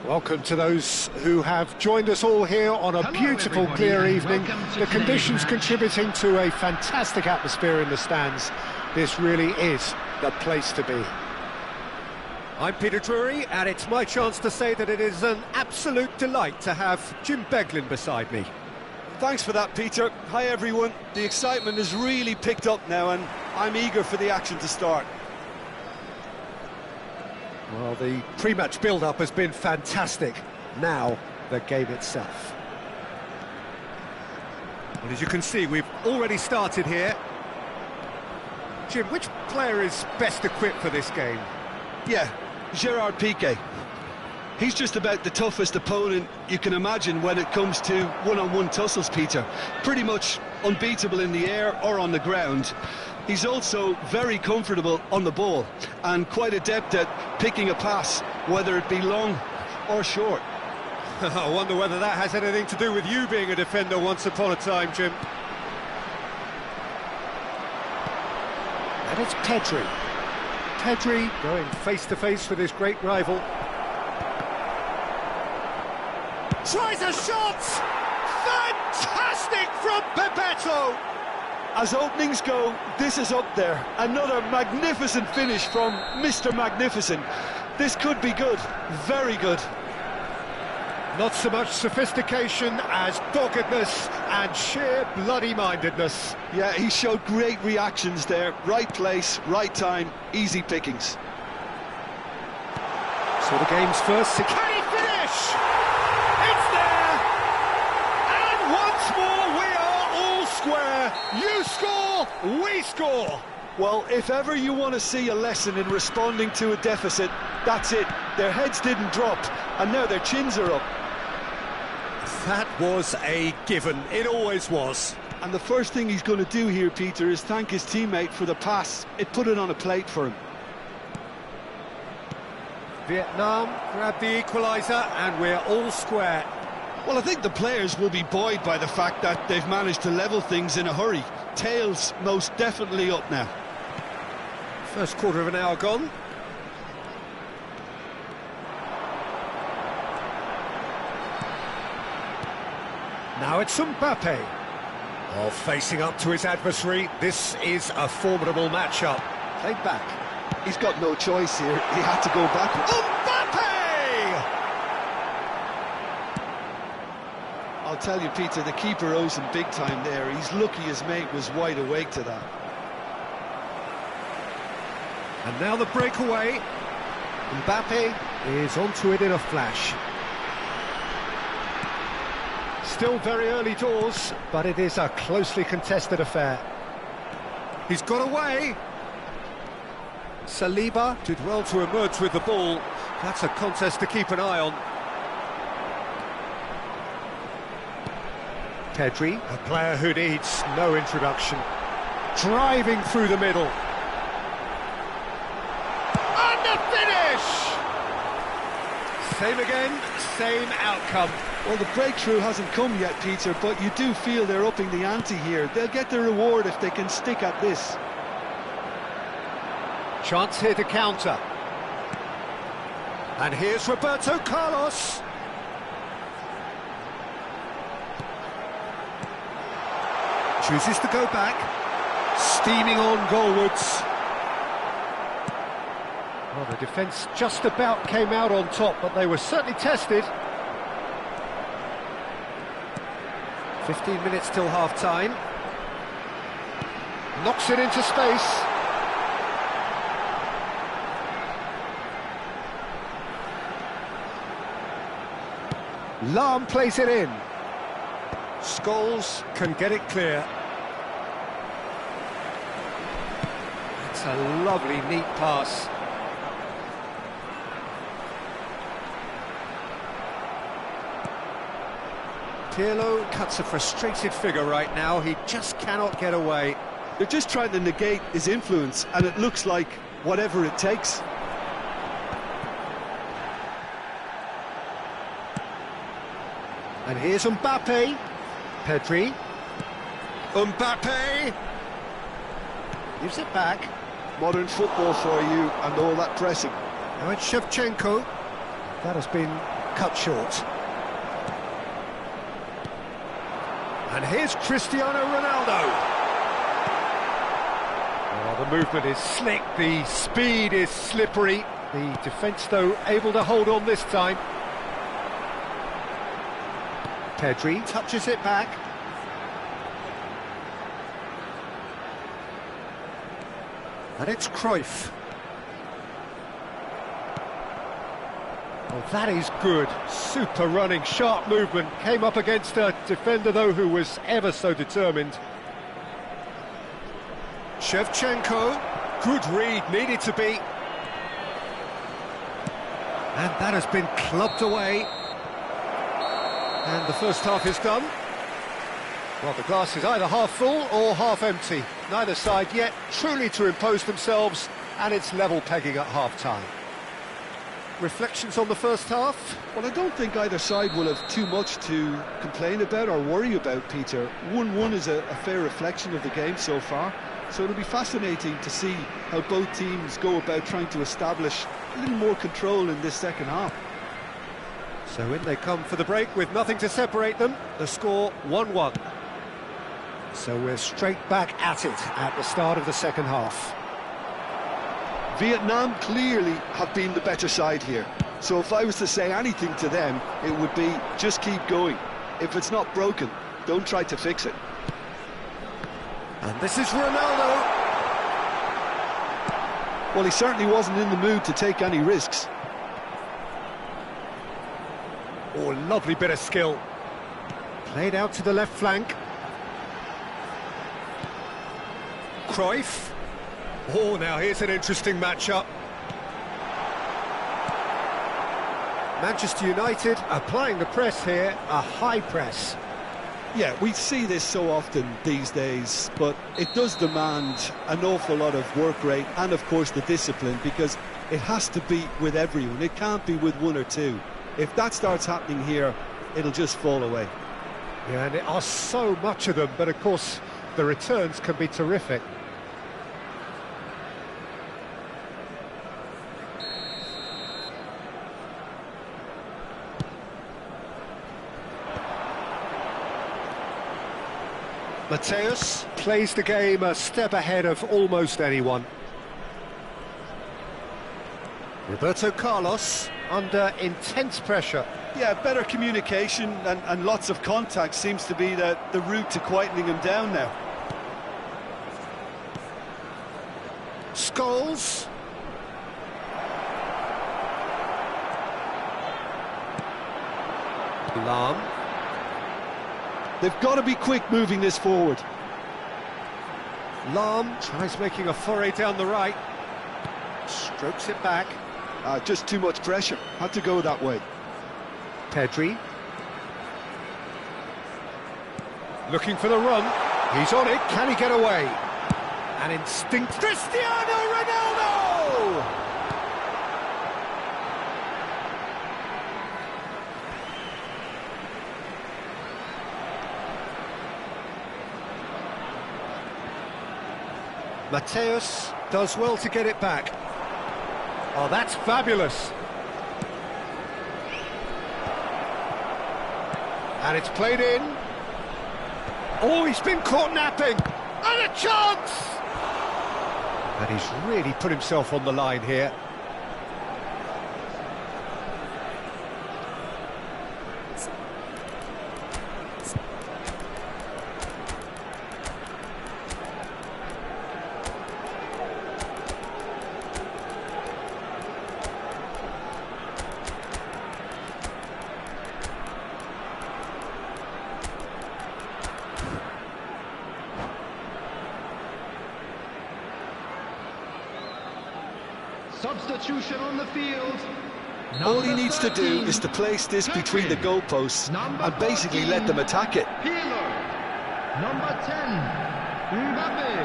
Welcome to those who have joined us all here on a beautiful, clear evening. The conditions contributing to a fantastic atmosphere in the stands. This really is the place to be. I'm Peter Drury, and it's my chance to say that it is an absolute delight to have Jim Beglin beside me. Thanks for that, Peter. Hi, everyone. The excitement has really picked up now, and I'm eager for the action to start. Well, the pre-match build-up has been fantastic. Now, the game itself. Well, as you can see, we've already started here. Jim, which player is best equipped for this game? Yeah, Gerard Piqué. He's just about the toughest opponent you can imagine when it comes to one-on-one tussles, Peter. Pretty much unbeatable in the air or on the ground. He's also very comfortable on the ball and quite adept at picking a pass, whether it be long or short. I wonder whether that has anything to do with you being a defender once upon a time, Jim. And it's Pedri. Pedri going face-to-face with his great rival. Tries a shot! Fantastic from Bebeto! As openings go, this is up there. Another magnificent finish from Mr. Magnificent. This could be good, very good. Not so much sophistication as doggedness and sheer bloody-mindedness. Yeah, he showed great reactions there. Right place, right time, easy pickings. So the game's first. Can he finish? It's there! And once more we are all square. You score, we score. Well, if ever you want to see a lesson in responding to a deficit, that's it. Their heads didn't drop, and now their chins are up. That was a given. It always was. And the first thing he's going to do here, Peter, is thank his teammate for the pass. It put it on a plate for him. Vietnam grabbed the equaliser, and we're all square. Well, I think the players will be buoyed by the fact that they've managed to level things in a hurry. Tails most definitely up now. First quarter of an hour gone. Now it's Mbappe. Oh, facing up to his adversary. This is a formidable matchup. Played back. He's got no choice here. He had to go back. Mbappe! I'll tell you, Peter, the keeper owes him big time there. He's lucky his mate was wide awake to that. And now the breakaway. Mbappe is onto it in a flash. Still very early doors, but it is a closely contested affair. He's got away. Saliba did well to emerge with the ball. That's a contest to keep an eye on. Pedri, a player who needs no introduction. Driving through the middle. And the finish! Same again, same outcome. Well, the breakthrough hasn't come yet, Peter, but you do feel they're upping the ante here. They'll get the reward if they can stick at this. Chance here to counter. And here's Roberto Carlos. Chooses to go back. Steaming on goalwards. Well, the defence just about came out on top, but they were certainly tested. 15 minutes till half-time. Knocks it into space. Lahm plays it in. Scholes can get it clear. It's a lovely, neat pass. Pirlo cuts a frustrated figure right now. He just cannot get away. They're just trying to negate his influence, and it looks like whatever it takes. And here's Mbappe. Pedri. Mbappe. Gives it back. Modern football for you, and all that pressing. Now it's Shevchenko. That has been cut short. And here's Cristiano Ronaldo. Oh, the movement is slick, the speed is slippery. The defence, though, able to hold on this time. Pedri touches it back. And it's Cruyff. Oh, that is good. Super running, sharp movement. Came up against a defender, though, who was ever so determined. Shevchenko. Good read, needed to be. And that has been clubbed away. And the first half is done. Well, the glass is either half full or half empty. Neither side yet truly to impose themselves, and it's level pegging at half-time. Reflections on the first half? Well, I don't think either side will have too much to complain about or worry about, Peter. 1-1 is a fair reflection of the game so far, so it'll be fascinating to see how both teams go about trying to establish a little more control in this second half. So in they come for the break with nothing to separate them. The score 1-1. So we're straight back at it at the start of the second half. Vietnam clearly have been the better side here. So if I was to say anything to them, it would be just keep going. If it's not broken, don't try to fix it. And this is Ronaldo. Well, he certainly wasn't in the mood to take any risks. Oh, lovely bit of skill. Played out to the left flank. Cruyff. Oh, now here's an interesting matchup. Manchester United applying the press here, a high press. Yeah, we see this so often these days, but it does demand an awful lot of work rate and, of course, the discipline, because it has to be with everyone. It can't be with one or two. If that starts happening here, it'll just fall away. Yeah, and there are so much of them, but of course the returns can be terrific. Mateus plays the game a step ahead of almost anyone. Roberto Carlos under intense pressure. Yeah, better communication and lots of contact seems to be the route to quietening him down now. Scholes. Lahm. They've got to be quick moving this forward. Lahm tries making a foray down the right. Strokes it back. Just too much pressure. Had to go that way. Pedri. Looking for the run. He's on it. Can he get away? An instinct. Cristiano Ronaldo! Mateus does well to get it back. Oh, that's fabulous. And it's played in. Oh, he's been caught napping. And a chance! And he's really put himself on the line here. Substitution on the field. All he needs to do is to place this between the goalposts and basically let them attack it. Peeler. Number 10, Mbappe.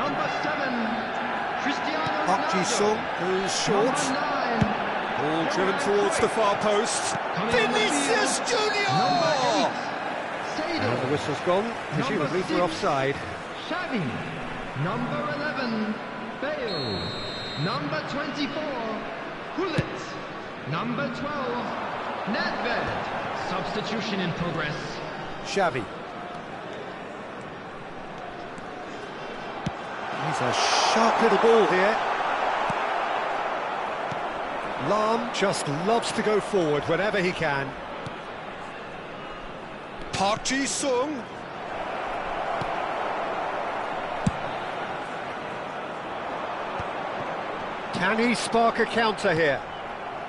Number 7, Cristiano Park Ronaldo. Ji-sung, who's short. Number 9, Ball driven towards the far post. Vinicius Junior! Number 8, And the Sado. whistle's gone, presumably for offside. Xavi. Number 11, Bale. Number 24, Hullet. Number 12, Nedved. Substitution in progress. Xavi. He's a sharp little ball here. Lam just loves to go forward whenever he can. Park Ji-sung. Can he spark a counter here?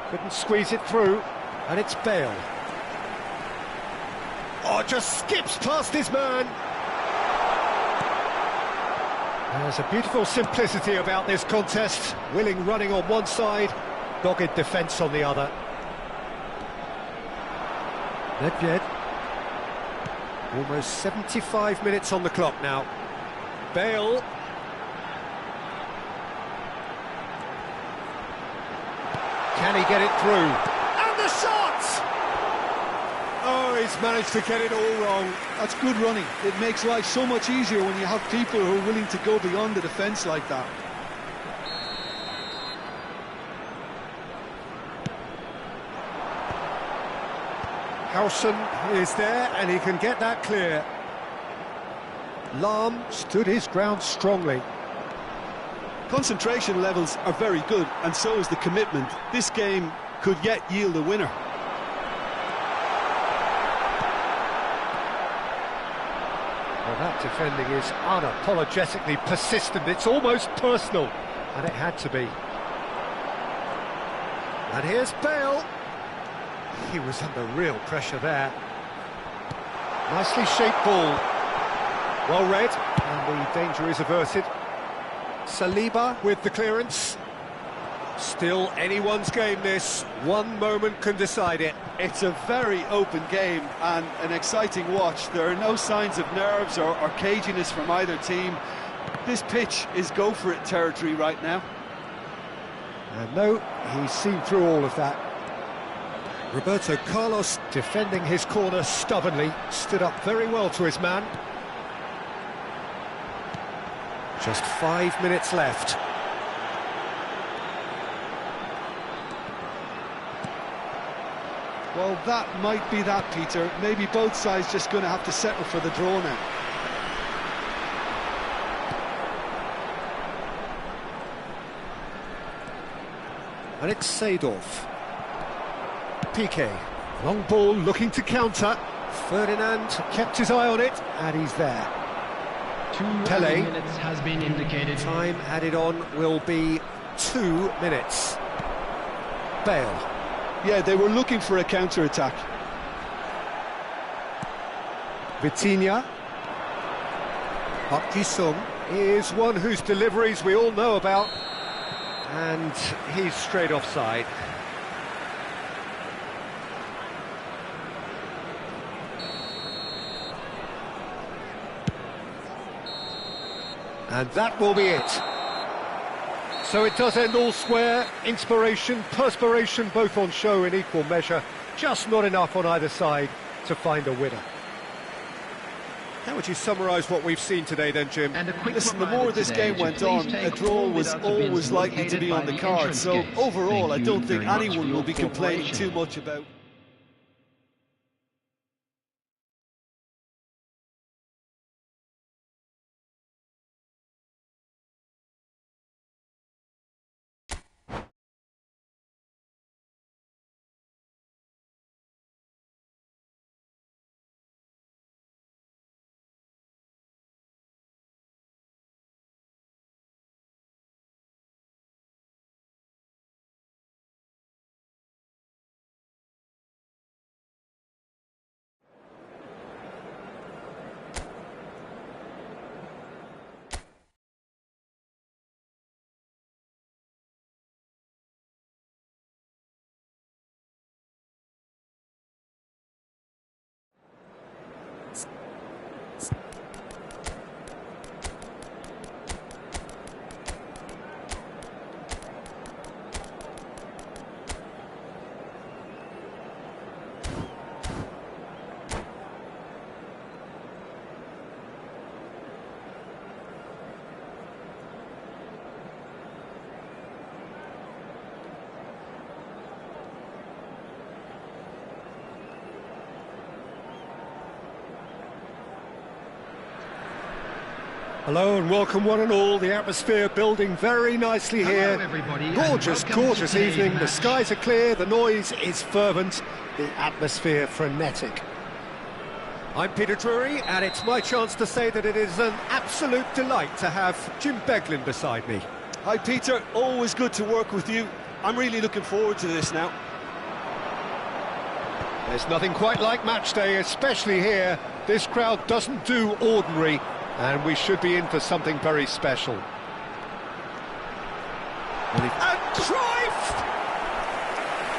Couldn't squeeze it through, and it's Bale. Oh, just skips past his man. There's a beautiful simplicity about this contest. Willing running on one side, dogged defence on the other. Nedved. Almost 75 minutes on the clock now. Bale. Can he get it through? And the shot! Oh, he's managed to get it all wrong. That's good running. It makes life so much easier when you have people who are willing to go beyond the defence like that. Howson is there, and he can get that clear. Lam stood his ground strongly. Concentration levels are very good, and so is the commitment. This game could yet yield a winner. Well, that defending is unapologetically persistent. It's almost personal, and it had to be. And here's Bale. He was under real pressure there. Nicely shaped ball. Well read, and the danger is averted. Saliba with the clearance. Still anyone's game this. One moment can decide it. It's a very open game and an exciting watch. There are no signs of nerves or caginess from either team. This pitch is go-for-it territory right now. And no, he's seen through all of that. Roberto Carlos defending his corner stubbornly, stood up very well to his man. Just 5 minutes left. Well, that might be that, Peter. Maybe both sides just going to have to settle for the draw now. And it's Seedorf. Piqué, long ball looking to counter. Ferdinand kept his eye on it, and he's there. 2 Pele. minutes has been indicated. Time added on will be 2 minutes. Bale. Yeah, they were looking for a counter-attack. Vitinha. Park Ji-sung is one whose deliveries we all know about. And he's straight offside. And that will be it. So it does end all square. Inspiration, perspiration, both on show in equal measure. Just not enough on either side to find a winner. How would you summarise what we've seen today then, Jim? And a quick Listen, the reminder more this today game to went please on, take a draw all was without the bins always likely to located be on by the the card. entrance So gate. overall, Thank I you don't think very much anyone for your will be complaining cooperation. too much about Hello and welcome one and all. The atmosphere building very nicely here. Hello everybody, Gorgeous, and welcome gorgeous to today's evening. The match. skies are clear, the noise is fervent, the atmosphere frenetic. I'm Peter Drury, and it's my chance to say that it is an absolute delight to have Jim Beglin beside me. Hi Peter, always good to work with you. I'm really looking forward to this now. There's nothing quite like match day, especially here. This crowd doesn't do ordinary, and we should be in for something very special. And Cruyff!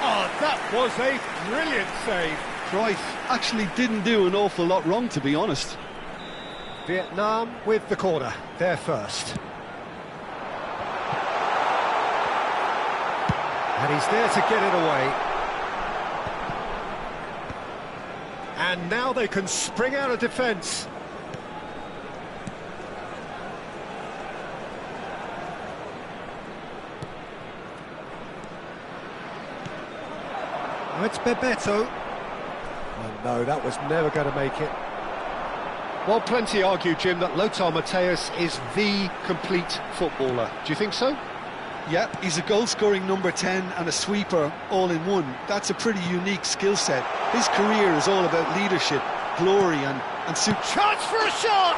Oh, that was a brilliant save. Cruyff actually didn't do an awful lot wrong, to be honest. Vietnam with the corner, they're first. And he's there to get it away. And now they can spring out of defence. Oh, it's Bebeto. Oh no, that was never going to make it. Well, plenty argue, Jim, that Lothar Matthäus is the complete footballer. Do you think so? Yeah, he's a goal-scoring number 10 and a sweeper all in one. That's a pretty unique skill set. His career is all about leadership, glory and Chance for a shot!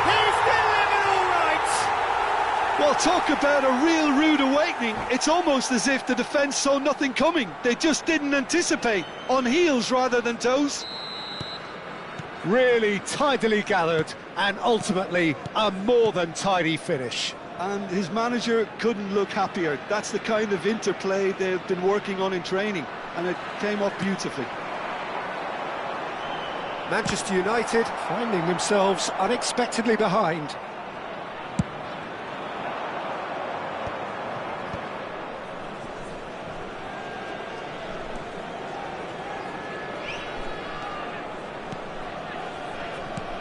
He's delivering all right! Well, talk about a real rude awakening. It's almost as if the defence saw nothing coming. They just didn't anticipate, on heels rather than toes. Really tidily gathered, and ultimately a more than tidy finish. And his manager couldn't look happier. That's the kind of interplay they've been working on in training, and it came off beautifully. Manchester United finding themselves unexpectedly behind.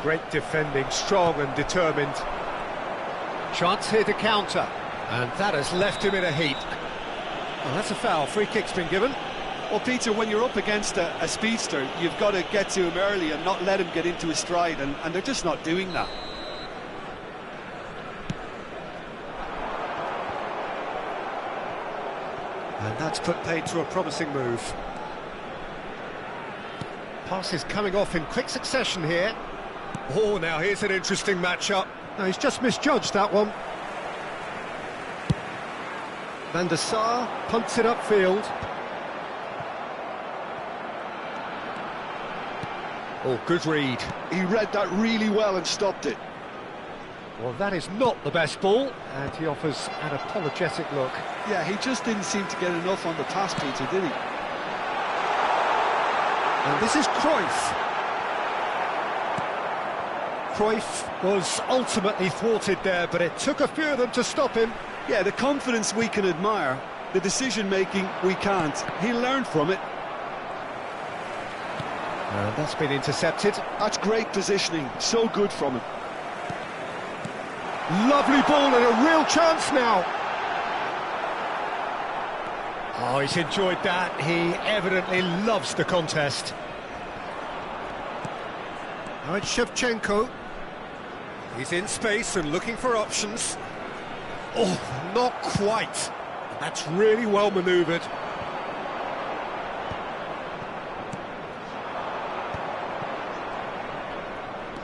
Great defending, strong and determined. Chance here to counter, and that has left him in a heap. Oh, that's a foul. Free kick's been given. Well, Peter, when you're up against a speedster, you've got to get to him early and not let him get into his stride, and they're just not doing that. And that's put paid to a promising move. Passes coming off in quick succession here. Oh, now here's an interesting matchup. No, he's just misjudged that one. Van der Sar punts it upfield. Oh, good read. He read that really well and stopped it. Well, that is not the best ball, and he offers an apologetic look. Yeah, he just didn't seem to get enough on the pass, Peter, did he? And this is Cruyff. Cruyff was ultimately thwarted there, but it took a few of them to stop him. Yeah, the confidence we can admire, the decision-making we can't. He learned from it. And that's been intercepted. That's great positioning, so good from him. Lovely ball and a real chance now. Oh, he's enjoyed that. He evidently loves the contest. Now it's Shevchenko. He's in space and looking for options. Oh, not quite. That's really well manoeuvred.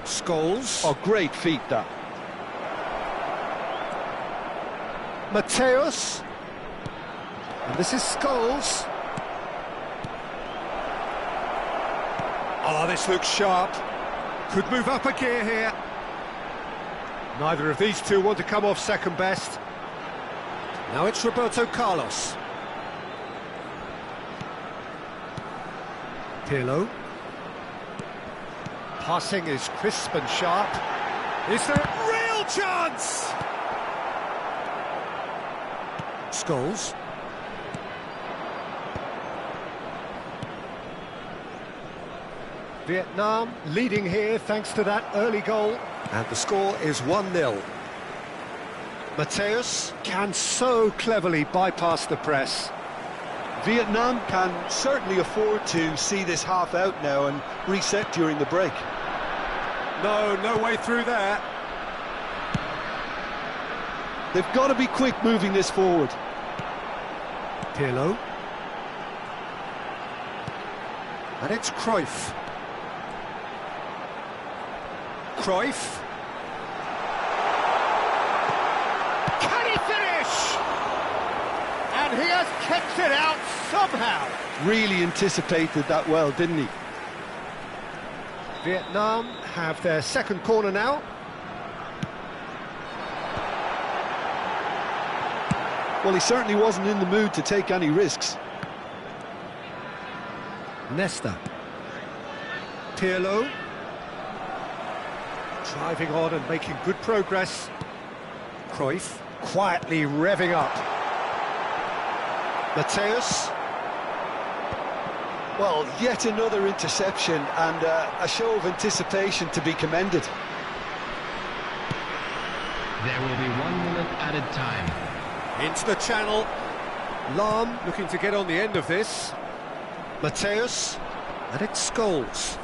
Scholes. Oh, great feat, that. Matthäus. And this is Scholes. Oh, this looks sharp. Could move up a gear here. Neither of these two want to come off second best. Now it's Roberto Carlos. Pirlo. Passing is crisp and sharp. Is there a real chance? Scholes. Vietnam leading here thanks to that early goal. And the score is 1-0. Matthäus can so cleverly bypass the press. Vietnam can certainly afford to see this half out now and reset during the break. No way through there. They've got to be quick moving this forward. Pirlo. And it's Cruyff. Cruyff. Can he finish? And he has kept it out somehow. Really anticipated that well, didn't he? Vietnam have their second corner now. Well, he certainly wasn't in the mood to take any risks. Nesta. Pirlo. Driving on and making good progress. Cruyff quietly revving up. Mateus. Well, yet another interception and a show of anticipation to be commended. There will be 1 minute added time. Into the channel. Lahm looking to get on the end of this. Mateus. And it's Scholes.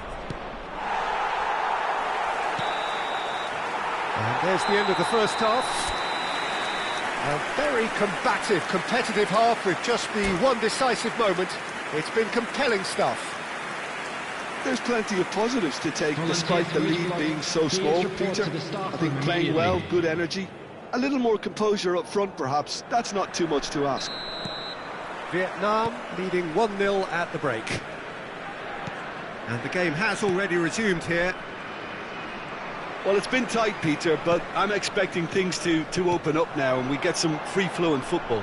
And there's the end of the first half. A very combative, competitive half with just the one decisive moment. It's been compelling stuff. There's plenty of positives to take despite the lead being so small, Peter. I think playing well, good energy. A little more composure up front, perhaps. That's not too much to ask. Vietnam leading 1-0 at the break. And the game has already resumed here. Well, it's been tight, Peter, but I'm expecting things to open up now and we get some free-flowing football.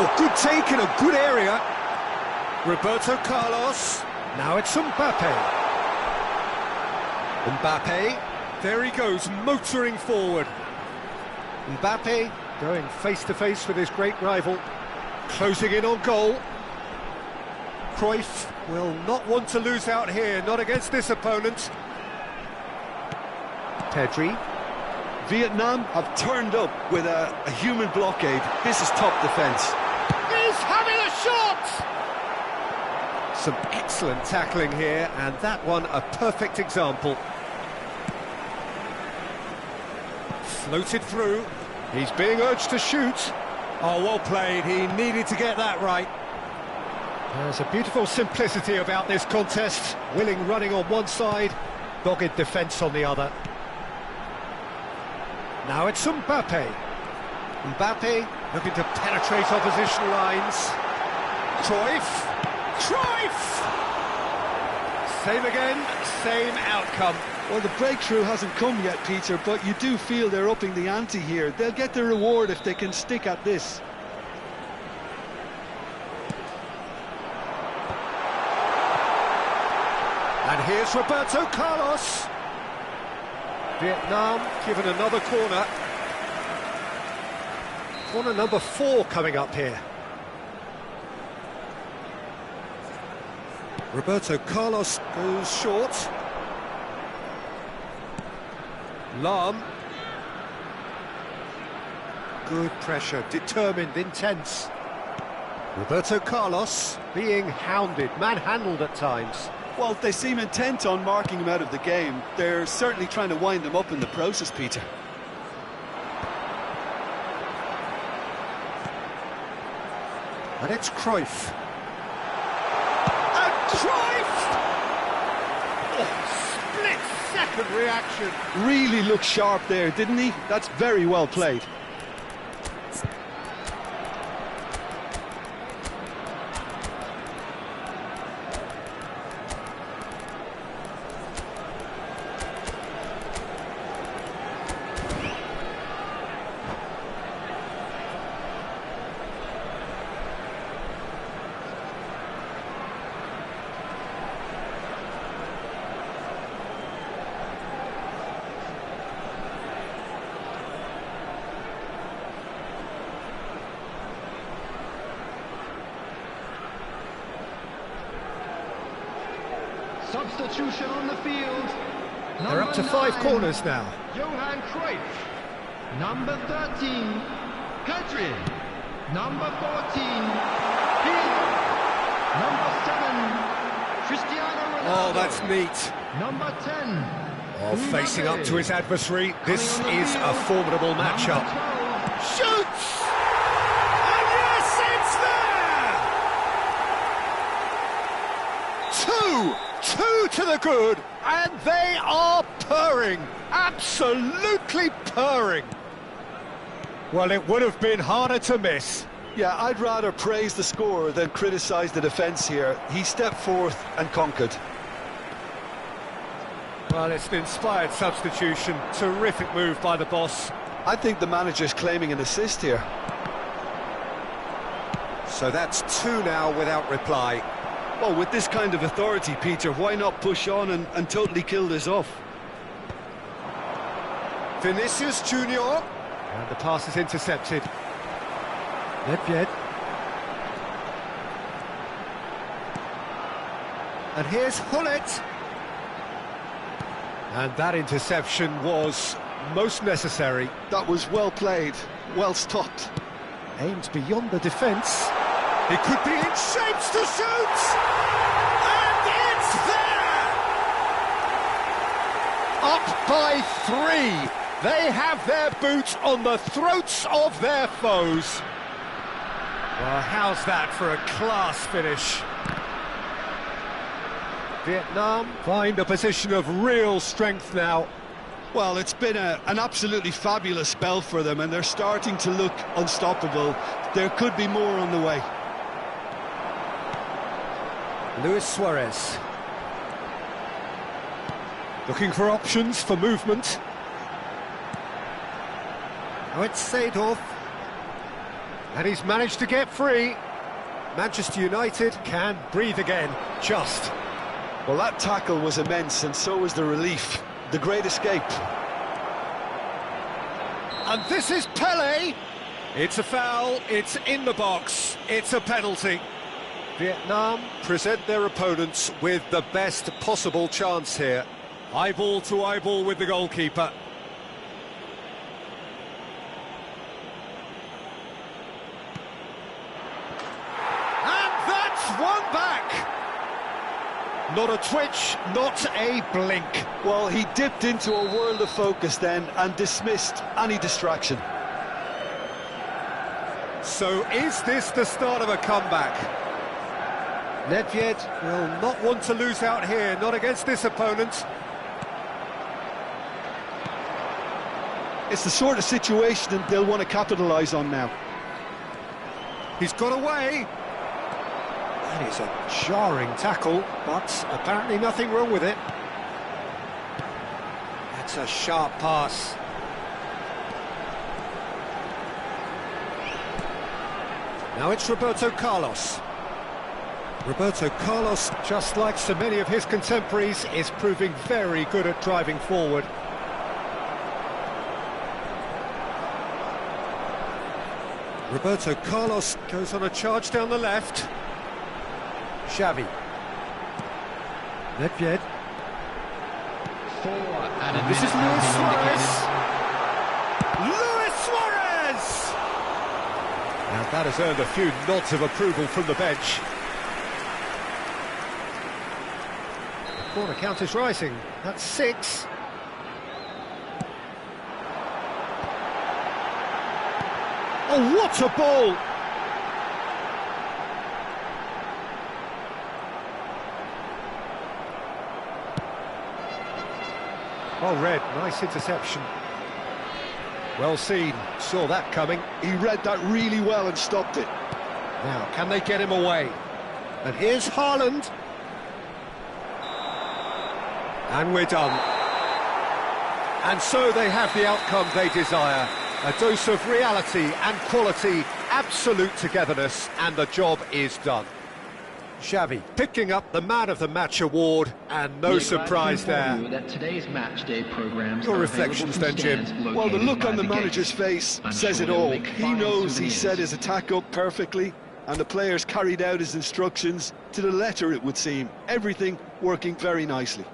Oh, good take in a good area. Roberto Carlos. Now it's Mbappe. Mbappe. There he goes, motoring forward. Mbappe going face-to-face with his great rival. Closing in on goal. Cruyff will not want to lose out here, not against this opponent. Pedri. Vietnam have turned up with a human blockade. This is top defence. He's having a shot! Some excellent tackling here, and that one a perfect example. Floated through. He's being urged to shoot. Oh, well played. He needed to get that right. There's a beautiful simplicity about this contest. Willing running on one side, dogged defence on the other. Now it's Mbappe. Mbappe looking to penetrate opposition lines. Cruyff. Cruyff! Same again, same outcome. Well, the breakthrough hasn't come yet, Peter, but you do feel they're upping the ante here. They'll get the reward if they can stick at this. And here's Roberto Carlos. Vietnam given another corner. Corner number 4 coming up here. Roberto Carlos goes short. Lahm. Good pressure, determined, intense. Roberto Carlos being hounded, manhandled at times. Well, they seem intent on marking him out of the game. They're certainly trying to wind them up in the process, Peter. And it's Cruyff. And Cruyff! Oh, split-second reaction. Really looked sharp there, didn't he? That's very well played. Substitution on the field. They're up to 5 corners now. Johan Cruyff. Number 13, Pedri. Number 14, Pirlo. Number 7, Cristiano Ronaldo. Oh, that's neat. Number 10, Oh, facing up to his adversary, this is a formidable matchup. Shoots! And yes, it's there! Two to the good, and they are purring, absolutely purring. Well, it would have been harder to miss. Yeah, I'd rather praise the scorer than criticise the defence here. He stepped forth and conquered. Well, it's an inspired substitution. Terrific move by the boss. I think the manager's claiming an assist here. So that's two now without reply. Well, with this kind of authority, Peter, why not push on and totally kill this off? Vinicius Junior. And the pass is intercepted. Nedved. And here's Hullet. And that interception was most necessary. That was well played, well stopped. Aimed beyond the defence. He could be in shapes to shoot! And it's there! Up by 3. They have their boot on the throats of their foes. Well, how's that for a class finish? Vietnam find a position of real strength now. Well, it's been an absolutely fabulous spell for them, and they're starting to look unstoppable. There could be more on the way. Luis Suarez. Looking for options for movement. Now it's Seedorf. And he's managed to get free. Manchester United can breathe again, just. Well, that tackle was immense, and so was the relief. The great escape. And this is Pele. It's a foul, it's in the box, it's a penalty. Vietnam present their opponents with the best possible chance here. Eyeball to eyeball with the goalkeeper. One back. Not a twitch, not a blink. Well, he dipped into a world of focus then and dismissed any distraction. So is this the start of a comeback? Nedved will not want to lose out here, not against this opponent. It's the sort of situation that they'll want to capitalise on now. He's got away. That is a jarring tackle, but apparently nothing wrong with it. That's a sharp pass. Now it's Roberto Carlos. Roberto Carlos, just like so many of his contemporaries, is proving very good at driving forward. Roberto Carlos goes on a charge down the left. Xavi. Nedved. And this is Luis Suarez. Luis Suarez! Now that has earned a few nods of approval from the bench. The corner count is rising. That's 6. Oh, what a ball! Well read, nice interception. Well seen, saw that coming. He read that really well and stopped it. Now, can they get him away? And here's Haaland. And we're done. And so they have the outcome they desire. A dose of reality and quality, absolute togetherness, and the job is done. Xavi picking up the Man of the Match award, and no surprise there. That today's match day programs Your reflections then, Jim? Well, the look on the manager's face says it all. He knows he set his attack up perfectly, and the players carried out his instructions to the letter, it would seem. Everything working very nicely.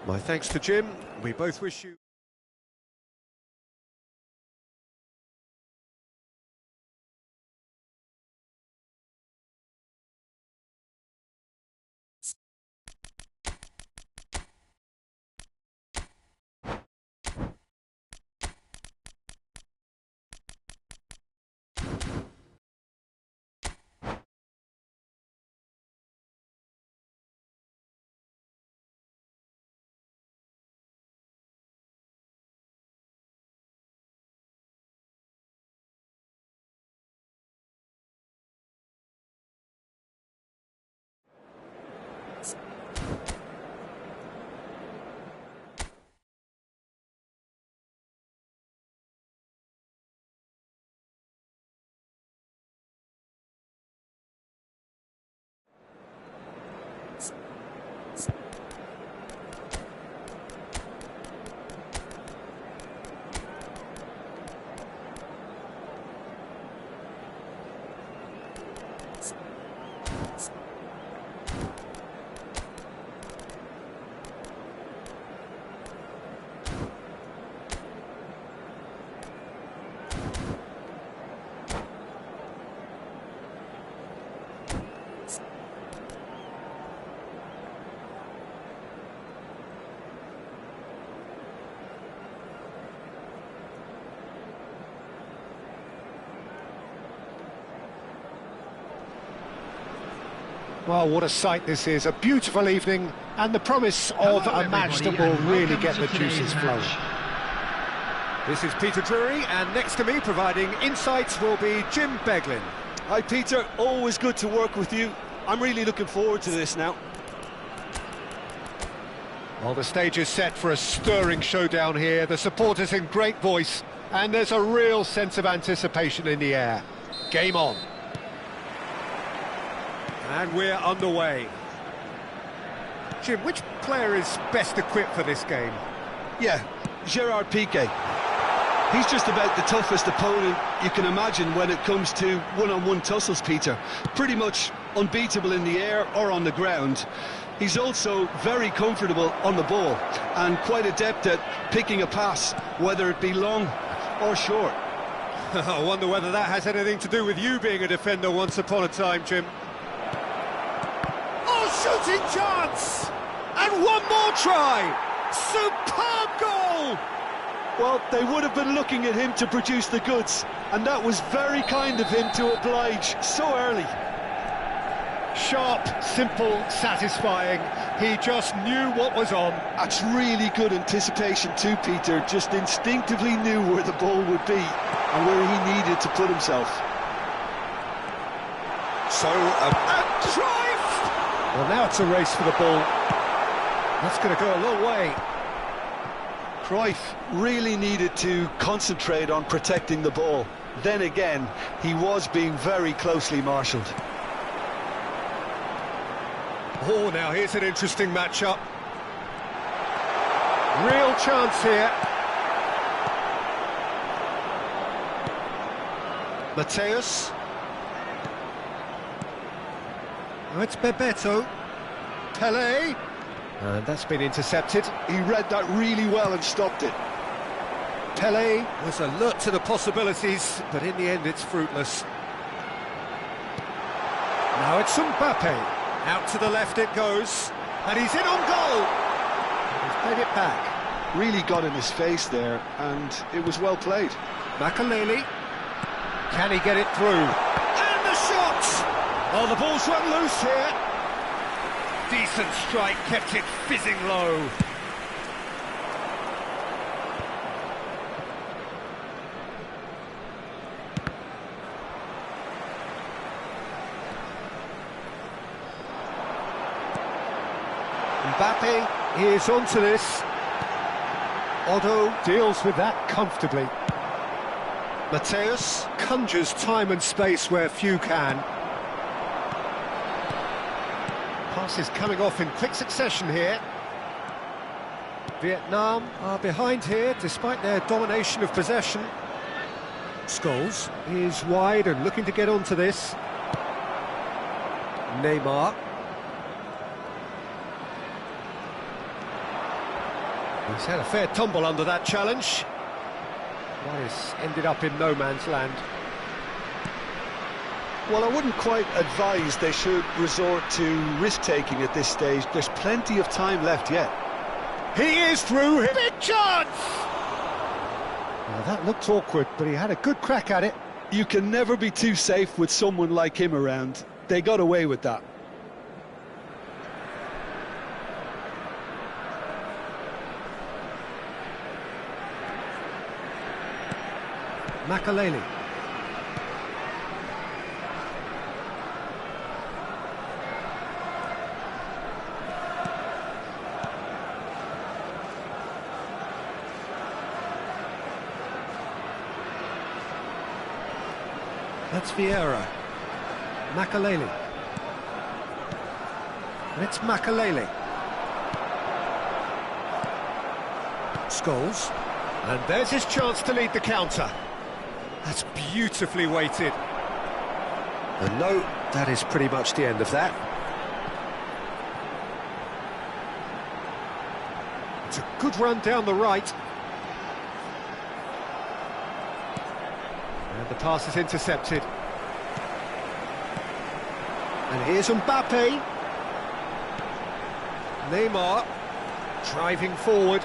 My thanks to Jim. We both wish you... Well, what a sight this is, a beautiful evening, and the promise of a match that will really get the juices flowing. This is Peter Drury, and next to me providing insights will be Jim Beglin. Hi Peter, always good to work with you. I'm really looking forward to this now. Well, the stage is set for a stirring showdown here, the supporters in great voice, and there's a real sense of anticipation in the air. Game on. And we're underway. Jim, which player is best equipped for this game? Yeah, Gerard Piqué. He's just about the toughest opponent you can imagine when it comes to one-on-one tussles, Peter. Pretty much unbeatable in the air or on the ground. He's also very comfortable on the ball and quite adept at picking a pass, whether it be long or short. I wonder whether that has anything to do with you being a defender once upon a time, Jim. Oh, shooting chance! And one more try! Superb goal! Well, they would have been looking at him to produce the goods, and that was very kind of him to oblige so early. Sharp, simple, satisfying. He just knew what was on. That's really good anticipation too, Peter. Just instinctively knew where the ball would be and where he needed to put himself. So, a drive! Well, now it's a race for the ball. That's going to go a long way. Cruyff really needed to concentrate on protecting the ball. Then again, he was being very closely marshalled. Oh, now here's an interesting matchup. Real chance here. Mateus. Oh, it's Bebeto. Pelé. And that's been intercepted. He read that really well and stopped it. Pelé was alert to the possibilities, but in the end it's fruitless. Now it's Mbappe. Out to the left it goes, and he's in on goal. He's played it back. Really got in his face there, and it was well played. Makaleli. Can he get it through? And the shot! Oh, the ball's run loose here. Decent strike, kept it fizzing low. Mbappe is onto this. Otto deals with that comfortably. Mateus conjures time and space where few can. Passes coming off in quick succession here. Vietnam are behind here despite their domination of possession. Scholes is wide and looking to get onto this. Neymar. He's had a fair tumble under that challenge. Well, he's ended up in no man's land. Well, I wouldn't quite advise they should resort to risk-taking at this stage. There's plenty of time left yet. He is through. Big chance! Well, that looked awkward, but he had a good crack at it. You can never be too safe with someone like him around. They got away with that. Makaleli. That's Vieira. Makaleli. And it's Makaleli. Scholes. And there's his chance to lead the counter. That's beautifully weighted. And no, that is pretty much the end of that. It's a good run down the right. And the pass is intercepted. And here's Mbappe. Neymar driving forward.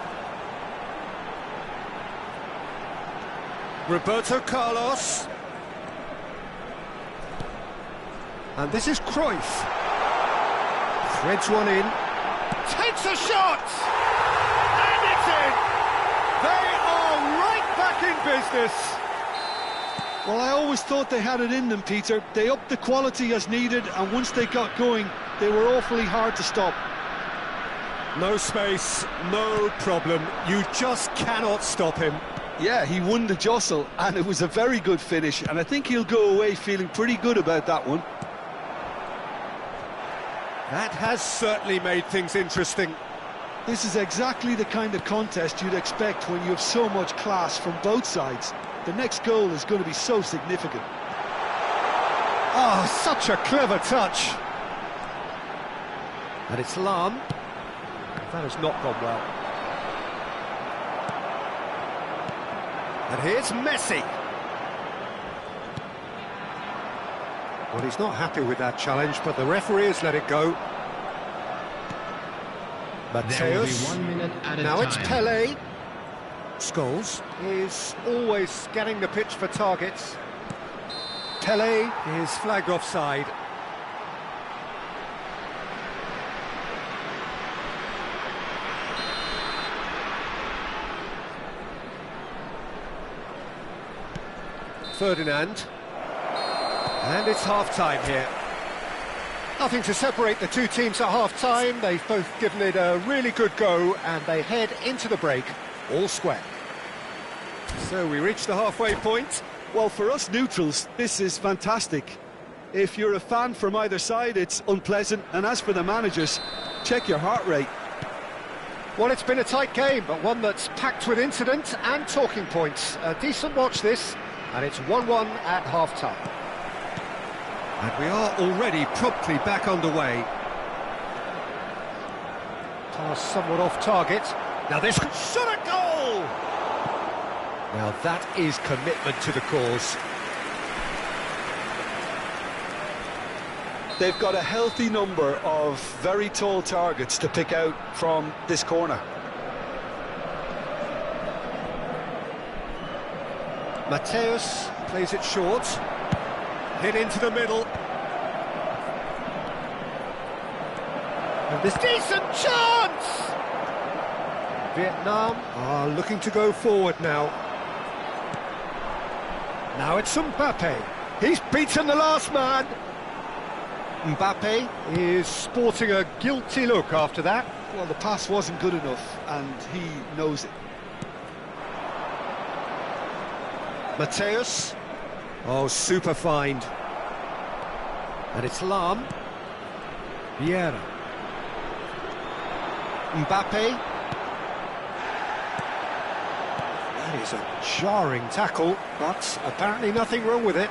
Roberto Carlos. And this is Cruyff. Threads one in. Takes a shot! And it's in! They are right back in business. Well, I always thought they had it in them, Peter. They upped the quality as needed, and once they got going, they were awfully hard to stop. No space, no problem. You just cannot stop him. Yeah, he won the jostle, and it was a very good finish, and I think he'll go away feeling pretty good about that one. That has certainly made things interesting. This is exactly the kind of contest you'd expect when you have so much class from both sides. The next goal is going to be so significant. Oh, such a clever touch. And it's Lam. That has not gone well. And here's Messi. Well, he's not happy with that challenge, but the referee has let it go. Mateus. 1 minute at a Now time. it's Pele. Scholes is always scanning the pitch for targets. Pele is flagged offside. Ferdinand. And it's half-time here. Nothing to separate the two teams at half-time. They've both given it a really good go, and they head into the break all square. So we reach the halfway point. Well, for us neutrals, this is fantastic. If you're a fan from either side, it's unpleasant. And as for the managers, check your heart rate. Well, it's been a tight game, but one that's packed with incident and talking points. A decent watch this, and it's 1-1 at half-time. And we are already promptly back underway. Pass somewhat off target. Now this could shot a goal! Now that is commitment to the cause. They've got a healthy number of very tall targets to pick out from this corner. Mateus plays it short. Hit into the middle. And this decent chance! Vietnam are looking to go forward now. Now it's Mbappe. He's beaten the last man. Mbappe is sporting a guilty look after that. Well, the pass wasn't good enough, and he knows it. Mateus. Oh, super find. And it's Lam. Vieira. Mbappe. That is a jarring tackle, but apparently nothing wrong with it.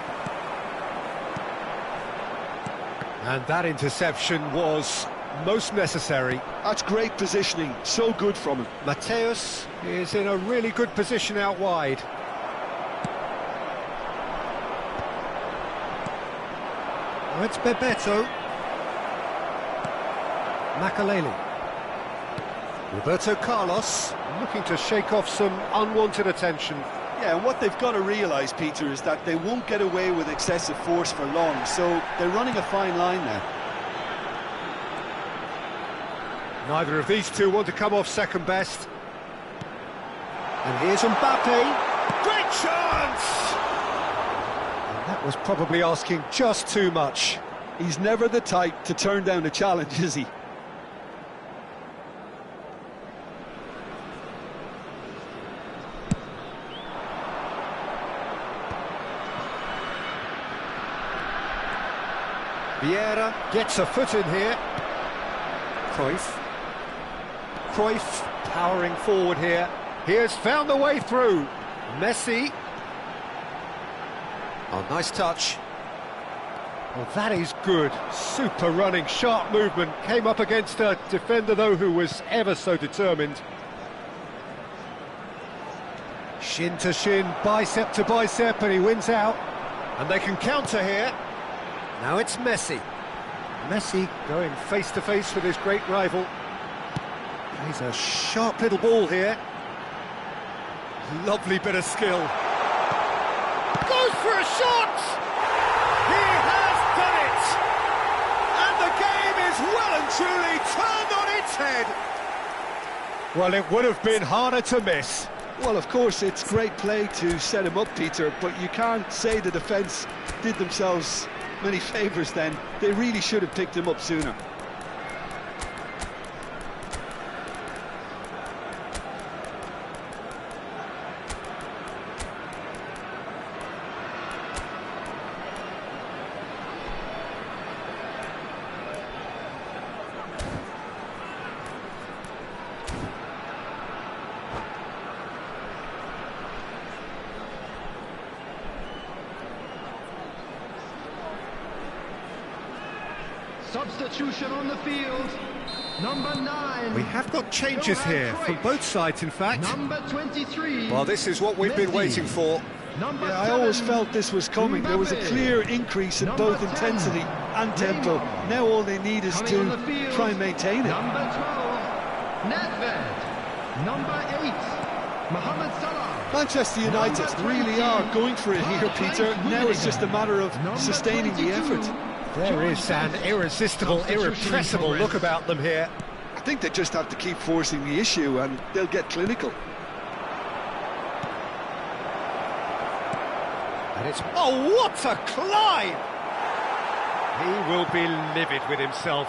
And that interception was most necessary. That's great positioning, so good from him. Mateus is in a really good position out wide. Now it's Bebeto. Makaleli. Roberto Carlos looking to shake off some unwanted attention. Yeah, and what they've got to realise, Peter, is that they won't get away with excessive force for long, so they're running a fine line now. Neither of these two want to come off second best. And here's Mbappe. Great chance! And that was probably asking just too much. He's never the type to turn down a challenge, is he? Vieira gets a foot in here. Cruyff powering forward here. He has found the way through. Messi. Oh, nice touch. Well, that is good. Super running, sharp movement. Came up against a defender, though, who was ever so determined. Shin to shin, bicep to bicep, and he wins out. And they can counter here. Now it's Messi. Messi going face-to-face with his great rival. Plays a sharp little ball here. Lovely bit of skill. Goes for a shot! He has done it! And the game is well and truly turned on its head. Well, it would have been harder to miss. Well, of course, it's great play to set him up, Peter, but you can't say the defence did themselves many favours then. They really should have picked him up sooner. Substitution on the field. Number 9. We have got changes here from both sides, in fact. Number 23. Well, this is what we've been waiting for. Number Yeah, I 7, always felt this was coming. There was a clear increase in both intensity and tempo. Now all they need is to try and maintain it. Number 12. Nedved. Number 8. Mohamed Salah. Manchester United really are going for it here, Peter. Now it's just a matter of sustaining the effort. There is an irresistible, irrepressible look about them here. I think they just have to keep forcing the issue and they'll get clinical. And it's... oh, what a climb! He will be livid with himself.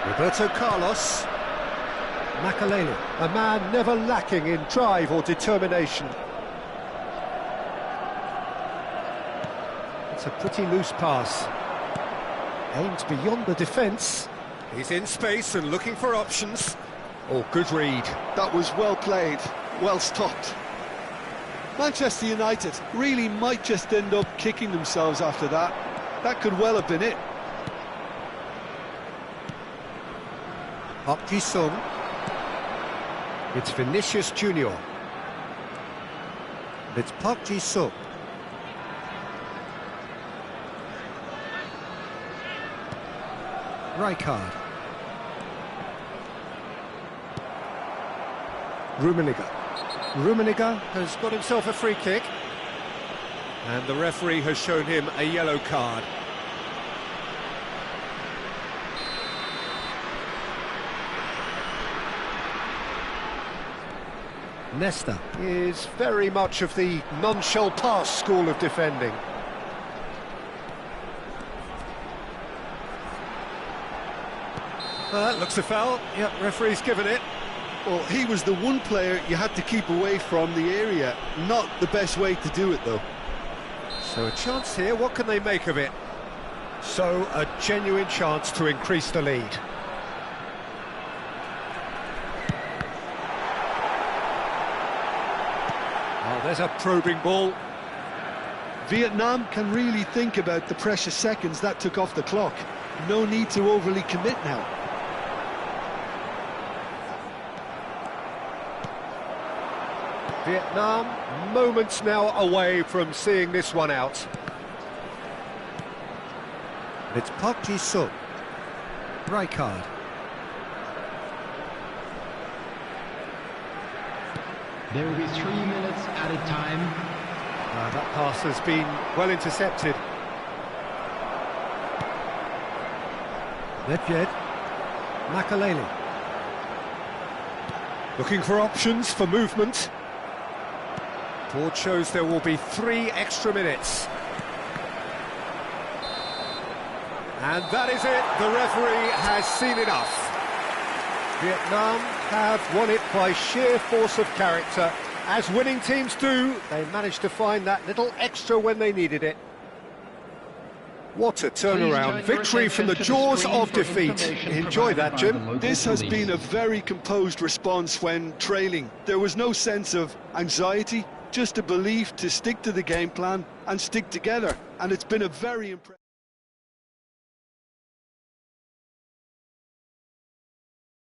Roberto Carlos. Makalele, a man never lacking in drive or determination. It's a pretty loose pass. Aimed beyond the defence. He's in space and looking for options. Oh, good read. That was well played, well stopped. Manchester United really might just end up kicking themselves after that. That could well have been it. Park Ji-sung. It's Vinicius Junior. It's Park Ji-sung. Rijkaard. Rummenigge. Rummenigge has got himself a free kick. And the referee has shown him a yellow card. Nesta is very much of the non-shall-pass school of defending. Looks a foul. Yep, referee's given it. Well, he was the one player you had to keep away from the area. Not the best way to do it, though. So a chance here, what can they make of it? So a genuine chance to increase the lead. Oh, there's a probing ball. Vietnam can really think about the precious seconds that took off the clock. No need to overly commit now. Vietnam, moments now away from seeing this one out. It's Park Ji-sung. Rijkaard. There will be 3 minutes added time. That pass has been well intercepted. Nedved. Makalele. Looking for options for movement. Board shows there will be 3 extra minutes. And that is it. The referee has seen enough. Vietnam have won it by sheer force of character. As winning teams do, they managed to find that little extra when they needed it. What a turnaround. Victory from the jaws of defeat. Enjoy that, Jim. This has been a very composed response when trailing. There was no sense of anxiety, just a belief to stick to the game plan and stick together. And it's been a very impressive...